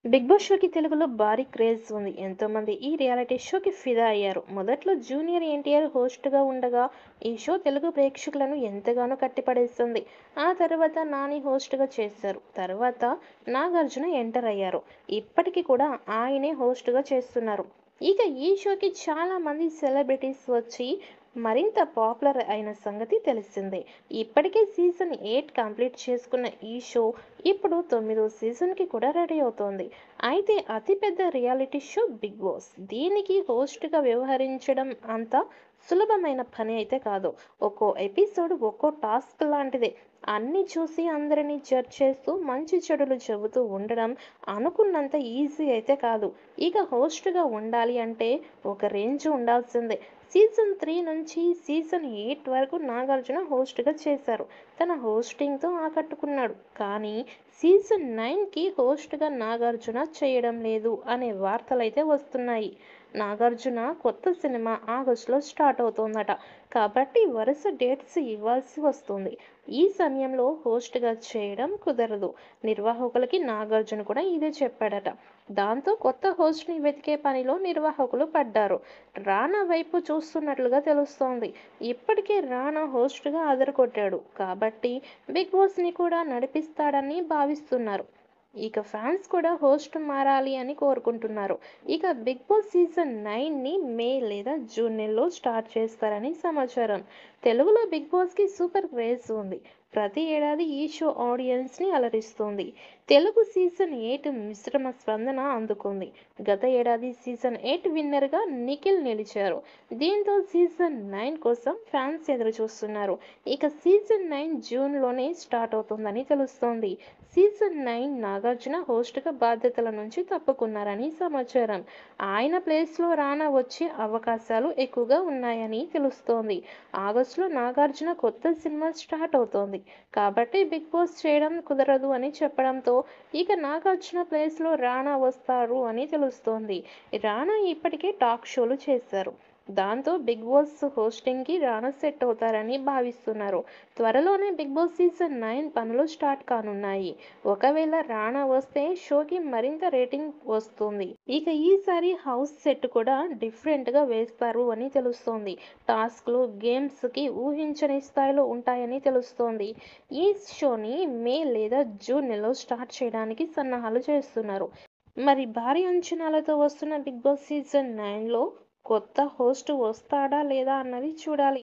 Big boss షోకి తెలుగులో భారీ క్రేజ్ ఉంది. ఎంతోమంది ఈ రియాలిటీ షోకి ఫిదా అయ్యారు. మొదట్లో జూనియర్ ఎన్టీఆర్ హోస్ట్గా ఉండగా ఈ షో తెలుగు ప్రేక్షకులను ఎంతగానో కట్టిపడేస్తుంది. ఆ తర్వాత నాని హోస్ట్గా చేశారు. తర్వాత నాగార్జున ఎంటర్ అయ్యారు. ఇప్పటికీ కూడా ఆయనే హోస్ట్గా చేస్తున్నారు. ఇక ఈ షోకి చాలా మంది సెలబ్రిటీస్ వచ్చి మరింత పాపులర్ అయిన సంగతి తెలిసిందే. ఇప్పటికే సీజన్ 8 కంప్లీట్ చేసుకున్న ఈ షో ఇప్పుడు 9వ సీజన్‌కి కూడా రెడీ అవుతోంది. అయితే అతిపెద్ద రియాలిటీ షో 'బిగ్ బాస్'. దీనికి హోస్ట్‌గా వ్యవహరించడం అంత సులభమైన పని అయితే కాదు. ఒక్కో ఎపిసోడ్ ఒక్కో టాస్క్ లాంటిదే. అన్నీ చూసి అందరిని జడ్జ్ చేస్తూ మంచి చెడులు చెబుతూ ఉండడం అనుకున్నంత ఈజీ అయితే కాదు. ఇక హోస్ట్‌గా ఉండాలి అంటే ఒక రేంజ్ ఉండాల్సిందే. సీజన్ 3 నుంచి సీజన్ 8 వరకు నాగార్జున హోస్ట్‌గా చేశారు. తన హోస్టింగ్‌తో ఆకట్టుకున్నాడు. కానీ సీజన్ 9కి హోస్ట్‌గా నాగార్జున చేయడం లేదు అనే వార్తలైతే వస్తున్నాయి. నాగార్జున కొత్త సినిమా ఆగస్టులో స్టార్ట్ అవుతోందట. కాబట్టి వరుస డేట్స్ ఇవ్వాల్సి వస్తుంది. ఈ సమయంలో హోస్ట్‌గా చేయడం కుదరదు. నిర్వాహకులకి నాగార్జున కూడా ఇదే చెప్పాడట. దాంతో కొత్త హోస్ట్‌ని వెతికే పనిలో నిర్వాహకులు పడ్డారు. రానా వైపు చూస్తున్నట్లుగా తెలుస్తోంది. ఇప్పటికే రానా హోస్ట్‌గా అదరగొట్టాడు. కాబట్టి బిగ్ బాస్‌ని కూడా నడిపిస్తాడని భావిస్తున్నారు. ఇక ఫ్యాన్స్ కూడా హోస్ట్ మారాలి అని కోరుకుంటున్నారు. ఇక బిగ్ బాస్ సీజన్ 9ని మే లేదా జూన్ నెలలో స్టార్ట్ చేస్తారని సమాచారం. తెలుగులో బిగ్ బాస్‌కి సూపర్ క్రేజ్ ఉంది. ప్రతి ఏడాది ఈ షో ఆడియన్స్‌ని అలరిస్తుంది. తెలుగు సీజన్ 8 మిశ్రమ స్పందన అందుకుంది. గత ఏడాది సీజన్ 8 విన్నర్‌గా నిఖిల్ నిలిచారు. దీంతో సీజన్ 9 కోసం ఫ్యాన్స్ ఎదురుచూస్తున్నారు. ఇక సీజన్ 9 జూన్‌లోనే స్టార్ట్ అవుతుందని తెలుస్తోంది. సీజన్ 9 నాగార్జున హోస్ట్‌గా బాధ్యతల నుంచి తప్పుకున్నారని సమాచారం. ఆయన ప్లేస్‌లో రానా వచ్చే అవకాశాలు ఎక్కువగా ఉన్నాయని తెలుస్తోంది. ఆగస్టులో నాగార్జున కొత్త సినిమా స్టార్ట్ అవుతోంది. కాబట్టి బిగ్ బాస్ చేయడం కుదరదు అని చెప్పడంతో ఇక నాగార్జున ప్లేస్‌లో రానా వస్తారు అని తెలుస్తోంది. రానా ఇప్పటికే టాక్ షోలు చేశారు. దాంతో బిగ్ బాస్ హోస్టింగ్‌కి రానా సెట్ అవుతారని భావిస్తున్నారు. త్వరలోనే బిగ్ బాస్ సీజన్ 9 పనులు స్టార్ట్ కానున్నాయి. ఒకవేళ రానా వస్తే షోకి మరింత రేటింగ్ వస్తుంది. ఇక ఈసారి హౌస్ సెట్ కూడా డిఫరెంట్‌గా వేస్తారు అని తెలుస్తోంది. టాస్క్‌లు, గేమ్స్‌కి ఊహించని స్థాయిలో ఉంటాయని తెలుస్తోంది. ఈ షోని మే లేదా జూన్ నెలలో స్టార్ట్ చేయడానికి సన్నాహాలు చేస్తున్నారు. మరి భారీ అంచనాలతో వస్తున్న బిగ్ బాస్ సీజన్ 9లో కొత్త హోస్ట్ వస్తాడా లేదా అన్నది చూడాలి.